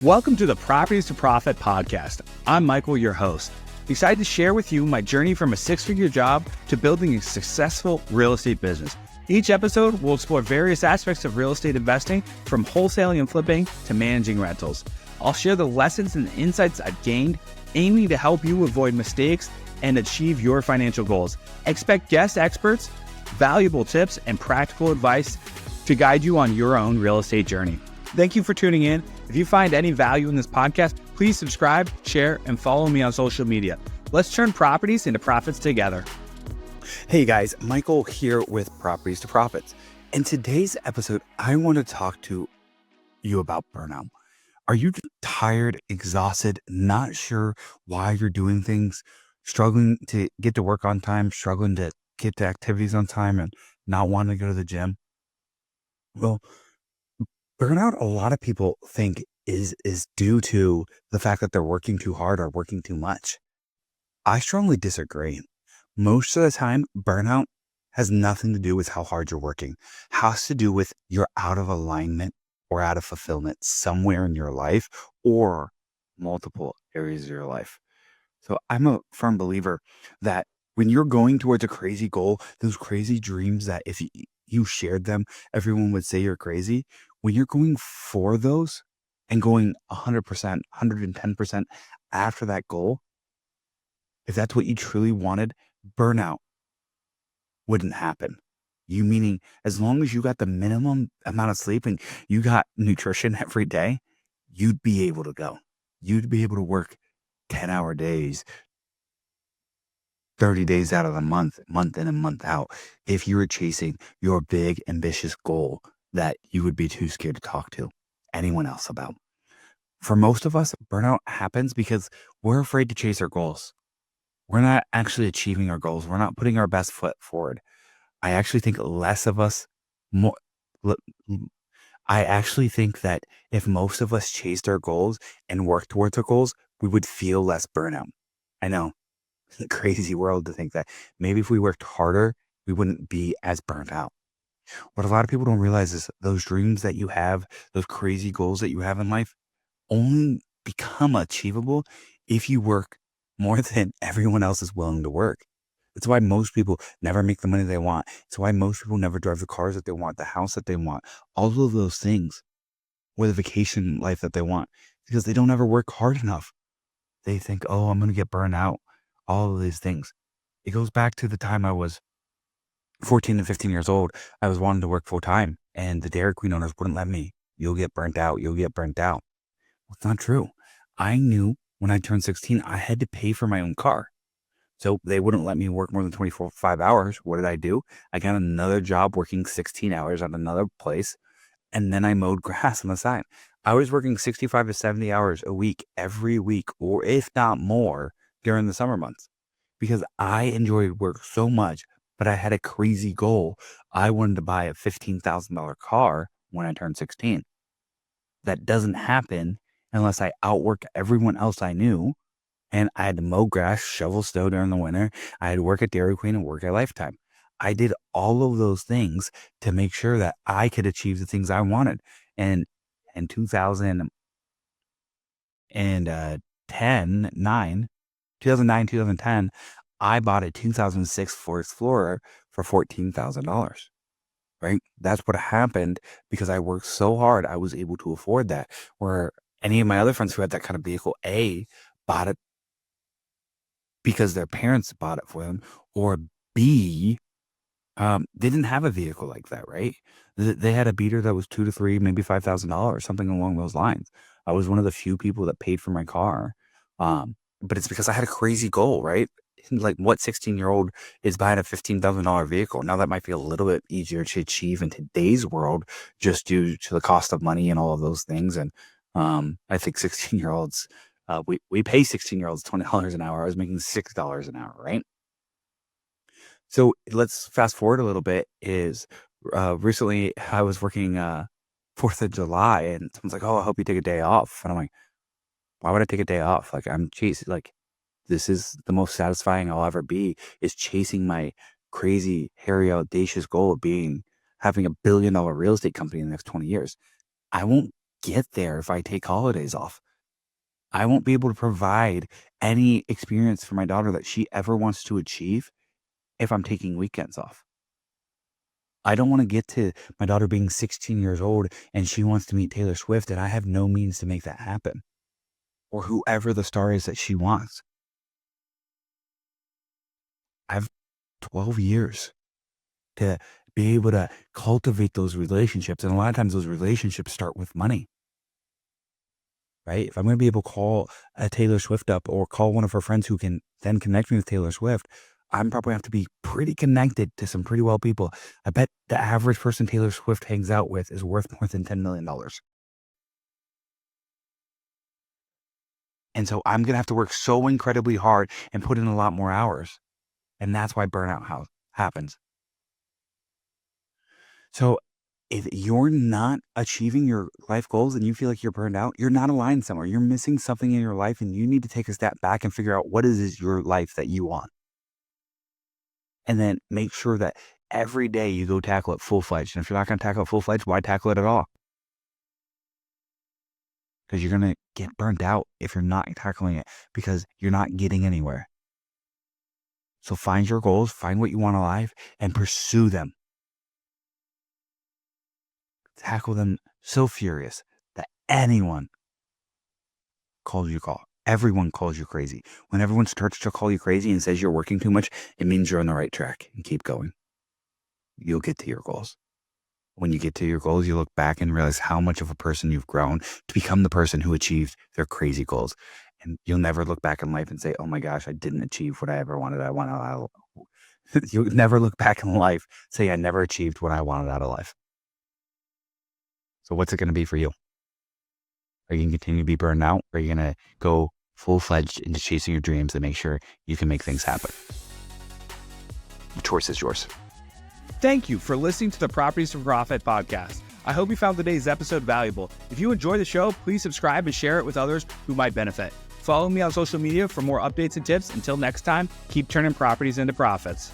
Welcome to the Properties to Profit podcast. I'm Michael, your host. Excited to share with you my journey from a six-figure job to building a successful real estate business. Each episode will explore various aspects of real estate investing, from wholesaling and flipping to managing rentals. I'll share the lessons and insights I've gained, aiming to help you avoid mistakes and achieve your financial goals. Expect guest experts, valuable tips, and practical advice to guide you on your own real estate journey. Thank you for tuning in. If you find any value in this podcast, please subscribe, share, and follow me on social media. Let's turn properties into profits together. Hey guys, Michael here with Properties to Profits. In today's episode, I want to talk to you about burnout. Are you tired, exhausted, not sure why you're doing things, struggling to get to work on time, struggling to get to activities on time, and not wanting to go to the gym? Well, burnout, a lot of people think is due to the fact that they're working too hard or working too much. I strongly disagree. Most of the time, burnout has nothing to do with how hard you're working. It has to do with you're out of alignment or out of fulfillment somewhere in your life or multiple areas of your life. So I'm a firm believer that when you're going towards a crazy goal, those crazy dreams that if you shared them, everyone would say you're crazy. When you're going for those and going 100%, 110% after that goal, if that's what you truly wanted, burnout wouldn't happen. You meaning as long as you got the minimum amount of sleep and you got nutrition every day, you'd be able to go. You'd be able to work 10-hour days, 30 days out of the month in and month out, if you were chasing your big, ambitious goal that you would be too scared to talk to anyone else about. For most of us, burnout happens because we're afraid to chase our goals. We're not actually achieving our goals. We're not putting our best foot forward. I actually think less of us, more. I actually think that if most of us chased our goals and worked towards our goals, we would feel less burnout. I know, it's a crazy world to think that maybe if we worked harder, we wouldn't be as burnt out. What a lot of people don't realize is those dreams that you have, those crazy goals that you have in life only become achievable if you work more than everyone else is willing to work. It's why most people never make the money they want. It's why most people never drive the cars that they want, the house that they want, all of those things, or the vacation life that they want, because they don't ever work hard enough. They think, oh, I'm going to get burned out, all of these things. It goes back to the time I was 14 and 15 years old. I was wanting to work full time and the Dairy Queen owners wouldn't let me. You'll get burnt out. You'll get burnt out. Well, it's not true. I knew when I turned 16, I had to pay for my own car. So they wouldn't let me work more than 5 hours. What did I do? I got another job working 16 hours at another place. And then I mowed grass on the side. I was working 65 to 70 hours a week, every week, or if not more during the summer months, because I enjoyed work so much, but I had a crazy goal. I wanted to buy a $15,000 car when I turned 16. That doesn't happen unless I outwork everyone else I knew. And I had to mow grass, shovel snow during the winter. I had to work at Dairy Queen and work at Lifetime. I did all of those things to make sure that I could achieve the things I wanted. And in 2009, 2010, I bought a 2006 Ford Explorer for $14,000. Right? That's what happened because I worked so hard. I was able to afford that. Where any of my other friends who had that kind of vehicle, A, bought it because their parents bought it for them, or B, they didn't have a vehicle like that, right? They had a beater that was $2,000 to $3,000, maybe $5,000, something along those lines. I was one of the few people that paid for my car. But it's because I had a crazy goal, right? Like, what 16-year-old is buying a $15,000 vehicle? Now that might be a little bit easier to achieve in today's world, just due to the cost of money and all of those things. And I think 16-year-olds, we pay 16-year-olds $20 an hour. I was making $6 an hour, right? So let's fast forward a little bit. Recently I was working 4th of July, and someone's like, "Oh, I hope you take a day off." And I'm like, "Why would I take a day off? Like, I'm chasing, like, this is the most satisfying I'll ever be, is chasing my crazy, hairy, audacious goal of having $1 billion real estate company in the next 20 years. I won't get there if I take holidays off. I won't be able to provide any experience for my daughter that she ever wants to achieve if I'm taking weekends off. I don't want to get to my daughter being 16 years old and she wants to meet Taylor Swift and I have no means to make that happen, or whoever the star is that she wants. I have 12 years to be able to cultivate those relationships. And a lot of times those relationships start with money, right? If I'm going to be able to call a Taylor Swift up or call one of her friends who can then connect me with Taylor Swift, I'm probably have to be pretty connected to some pretty well people. I bet the average person Taylor Swift hangs out with is worth more than $10 million. And so I'm going to have to work so incredibly hard and put in a lot more hours. And that's why burnout happens. So if you're not achieving your life goals and you feel like you're burned out, you're not aligned somewhere. You're missing something in your life and you need to take a step back and figure out what is your life that you want. And then make sure that every day you go tackle it full-fledged. And if you're not going to tackle it full-fledged, why tackle it at all? Because you're going to get burned out if you're not tackling it because you're not getting anywhere. So find your goals, find what you want in life, and pursue them. Tackle them so furious that anyone calls you everyone calls you crazy. When everyone starts to call you crazy and says you're working too much, it means you're on the right track and keep going. You'll get to your goals. When you get to your goals, you look back and realize how much of a person you've grown to become the person who achieved their crazy goals. And you'll never look back in life and say, oh my gosh, I didn't achieve what I ever wanted. You'll never look back in life, say I never achieved what I wanted out of life. So what's it going to be for you? Are you going to continue to be burned out? Or are you going to go full-fledged into chasing your dreams and make sure you can make things happen? The choice is yours. Thank you for listening to the Properties for Profit podcast. I hope you found today's episode valuable. If you enjoy the show, please subscribe and share it with others who might benefit. Follow me on social media for more updates and tips. Until next time, keep turning properties into profits.